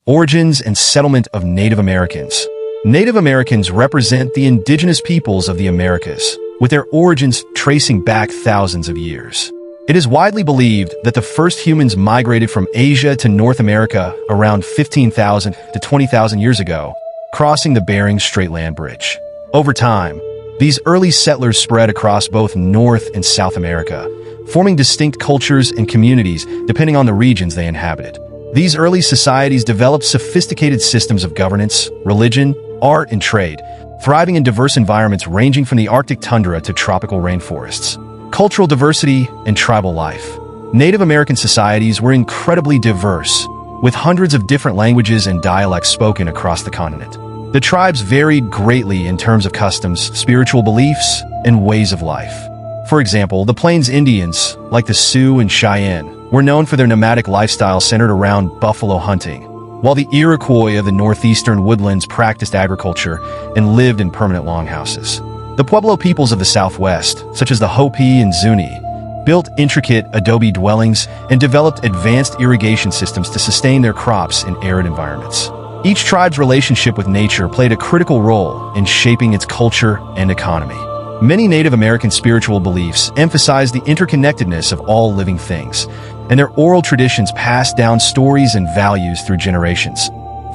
Origins and settlement of Native Americans. Native Americans represent the indigenous peoples of the Americas, with their origins tracing back thousands of years. It is widely believed that the first humans migrated from Asia to North America around 15,000 to 20,000 years ago, crossing the Bering Strait land bridge. Over time, these early settlers spread across both North and South America, forming distinct cultures and communities depending on the regions they inhabited. These early societies developed sophisticated systems of governance, religion, art, and trade, thriving in diverse environments ranging from the Arctic tundra to tropical rainforests. Cultural diversity and tribal life. Native American societies were incredibly diverse, with hundreds of different languages and dialects spoken across the continent. The tribes varied greatly in terms of customs, spiritual beliefs, and ways of life. For example, the Plains Indians, like the Sioux and Cheyenne, were known for their nomadic lifestyle centered around buffalo hunting, while the Iroquois of the northeastern woodlands practiced agriculture and lived in permanent longhouses. The Pueblo peoples of the Southwest, such as the Hopi and Zuni, built intricate adobe dwellings and developed advanced irrigation systems to sustain their crops in arid environments. Each tribe's relationship with nature played a critical role in shaping its culture and economy. Many Native American spiritual beliefs emphasize the interconnectedness of all living things, and their oral traditions passed down stories and values through generations,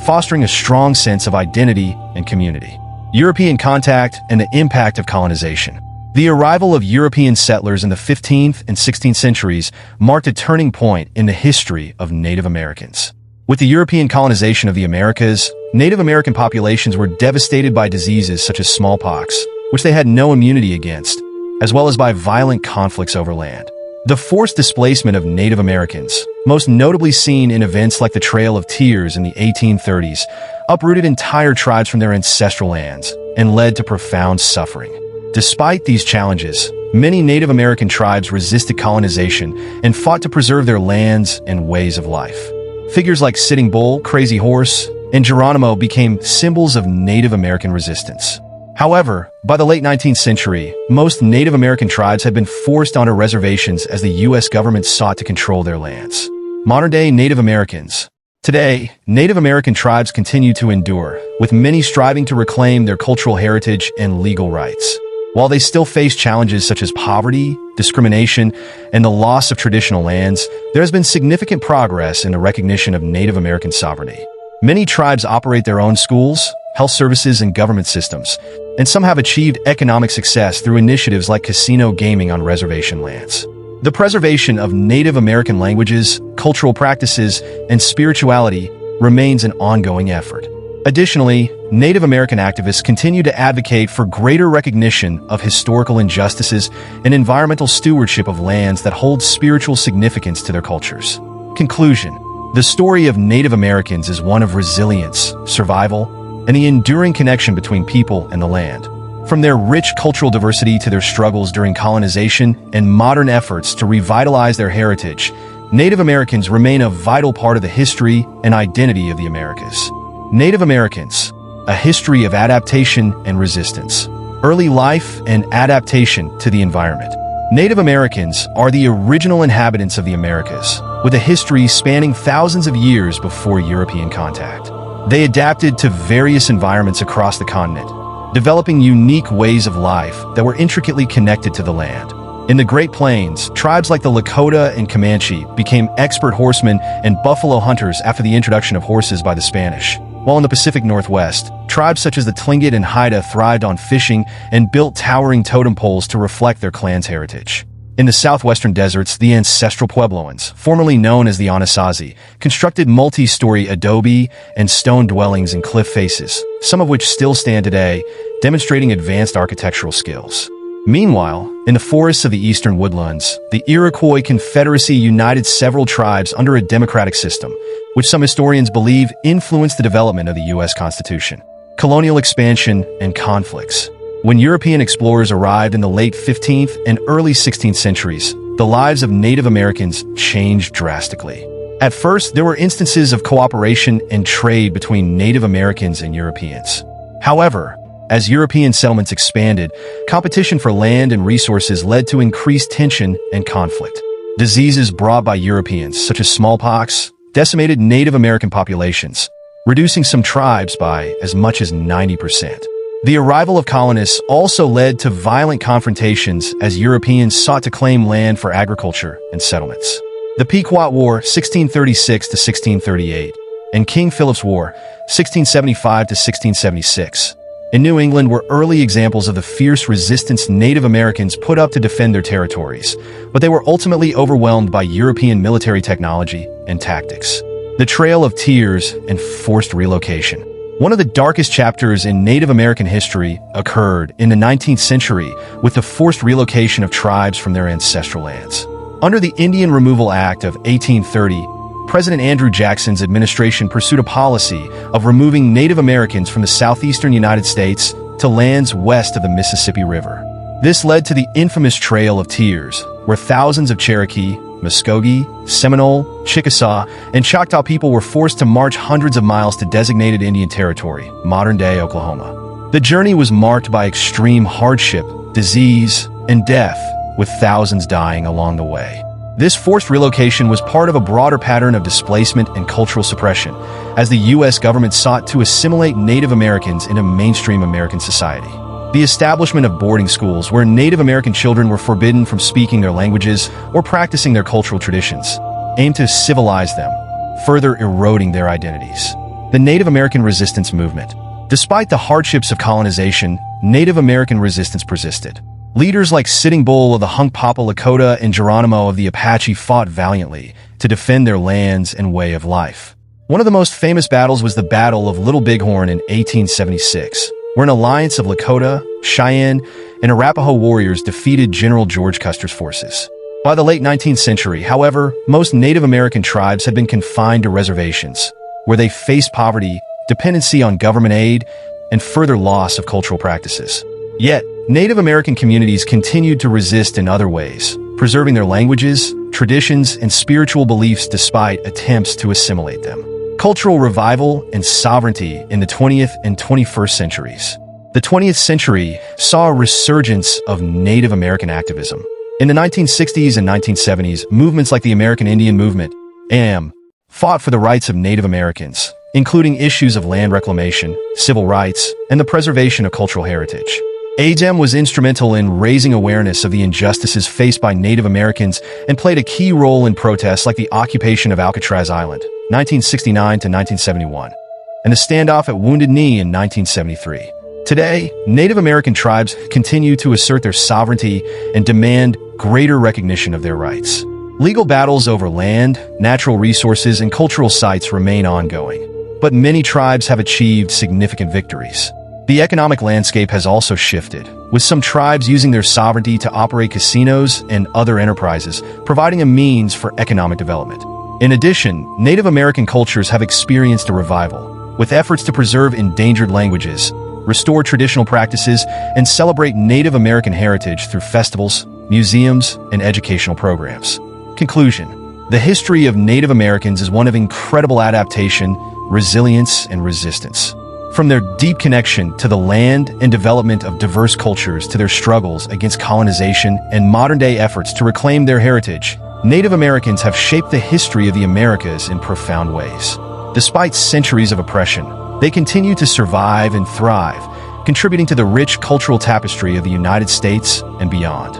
fostering a strong sense of identity and community. European contact and the impact of colonization. The arrival of European settlers in the 15th and 16th centuries marked a turning point in the history of Native Americans. With the European colonization of the Americas, Native American populations were devastated by diseases such as smallpox, which they had no immunity against, as well as by violent conflicts over land. The forced displacement of Native Americans, most notably seen in events like the Trail of Tears in the 1830s, uprooted entire tribes from their ancestral lands and led to profound suffering. Despite these challenges, many Native American tribes resisted colonization and fought to preserve their lands and ways of life. Figures like Sitting Bull, Crazy Horse, and Geronimo became symbols of Native American resistance. However, by the late 19th century, most Native American tribes had been forced onto reservations as the U.S. government sought to control their lands. Modern-day Native Americans. Today, Native American tribes continue to endure, with many striving to reclaim their cultural heritage and legal rights. While they still face challenges such as poverty, discrimination, and the loss of traditional lands, there has been significant progress in the recognition of Native American sovereignty. Many tribes operate their own schools, health services, and government systems, and some have achieved economic success through initiatives like casino gaming on reservation lands. The preservation of Native American languages, cultural practices, and spirituality remains an ongoing effort. Additionally, Native American activists continue to advocate for greater recognition of historical injustices and environmental stewardship of lands that hold spiritual significance to their cultures. Conclusion. The story of Native Americans is one of resilience, survival, and the enduring connection between people and the land. From their rich cultural diversity to their struggles during colonization and modern efforts to revitalize their heritage, Native Americans remain a vital part of the history and identity of the Americas. Native Americans, a history of adaptation and resistance. Early life and adaptation to the environment. Native Americans are the original inhabitants of the Americas, with a history spanning thousands of years before European contact. They adapted to various environments across the continent, developing unique ways of life that were intricately connected to the land. In the Great Plains, tribes like the Lakota and Comanche became expert horsemen and buffalo hunters after the introduction of horses by the Spanish. While in the Pacific Northwest, tribes such as the Tlingit and Haida thrived on fishing and built towering totem poles to reflect their clan's heritage. In the southwestern deserts, the ancestral Puebloans, formerly known as the Anasazi, constructed multi-story adobe and stone dwellings and cliff faces, some of which still stand today, demonstrating advanced architectural skills. Meanwhile, in the forests of the eastern woodlands, the Iroquois Confederacy united several tribes under a democratic system, which some historians believe influenced the development of the U.S. Constitution. Colonial expansion and conflicts. When European explorers arrived in the late 15th and early 16th centuries, the lives of Native Americans changed drastically. At first, there were instances of cooperation and trade between Native Americans and Europeans. However, as European settlements expanded, competition for land and resources led to increased tension and conflict. Diseases brought by Europeans, such as smallpox, decimated Native American populations, reducing some tribes by as much as 90%. The arrival of colonists also led to violent confrontations as Europeans sought to claim land for agriculture and settlements. The Pequot War, 1636 to 1638, and King Philip's War, 1675 to 1676, in New England were early examples of the fierce resistance Native Americans put up to defend their territories, but they were ultimately overwhelmed by European military technology and tactics. The Trail of Tears and forced relocation. One of the darkest chapters in Native American history occurred in the 19th century with the forced relocation of tribes from their ancestral lands. Under the Indian Removal Act of 1830, President Andrew Jackson's administration pursued a policy of removing Native Americans from the southeastern United States to lands west of the Mississippi River. This led to the infamous Trail of Tears, where thousands of Cherokee, Muskogee, Seminole, Chickasaw, and Choctaw people were forced to march hundreds of miles to designated Indian Territory, modern-day Oklahoma. The journey was marked by extreme hardship, disease, and death, with thousands dying along the way. This forced relocation was part of a broader pattern of displacement and cultural suppression, as the U.S. government sought to assimilate Native Americans into mainstream American society. The establishment of boarding schools where Native American children were forbidden from speaking their languages or practicing their cultural traditions aimed to civilize them, further eroding their identities. The Native American resistance movement. Despite the hardships of colonization, Native American resistance persisted. Leaders like Sitting Bull of the Hunkpapa Lakota and Geronimo of the Apache fought valiantly to defend their lands and way of life. One of the most famous battles was the Battle of Little Bighorn in 1876, where an alliance of Lakota, Cheyenne, and Arapaho warriors defeated General George Custer's forces. By the late 19th century, however, most Native American tribes had been confined to reservations, where they faced poverty, dependency on government aid, and further loss of cultural practices. Yet, Native American communities continued to resist in other ways, preserving their languages, traditions, and spiritual beliefs despite attempts to assimilate them. Cultural revival and sovereignty in the 20th and 21st centuries. The 20th century saw a resurgence of Native American activism. In the 1960s and 1970s, movements like the American Indian Movement, AM, fought for the rights of Native Americans, including issues of land reclamation, civil rights, and the preservation of cultural heritage. ADEM was instrumental in raising awareness of the injustices faced by Native Americans and played a key role in protests like the occupation of Alcatraz Island, 1969 to 1971, and the standoff at Wounded Knee in 1973. Today, Native American tribes continue to assert their sovereignty and demand greater recognition of their rights. Legal battles over land, natural resources, and cultural sites remain ongoing, but many tribes have achieved significant victories. The economic landscape has also shifted, with some tribes using their sovereignty to operate casinos and other enterprises, providing a means for economic development. In addition, Native American cultures have experienced a revival, with efforts to preserve endangered languages, restore traditional practices, and celebrate Native American heritage through festivals, museums, and educational programs. Conclusion: the history of Native Americans is one of incredible adaptation, resilience, and resistance. From their deep connection to the land and development of diverse cultures to their struggles against colonization and modern-day efforts to reclaim their heritage, Native Americans have shaped the history of the Americas in profound ways. Despite centuries of oppression, they continue to survive and thrive, contributing to the rich cultural tapestry of the United States and beyond.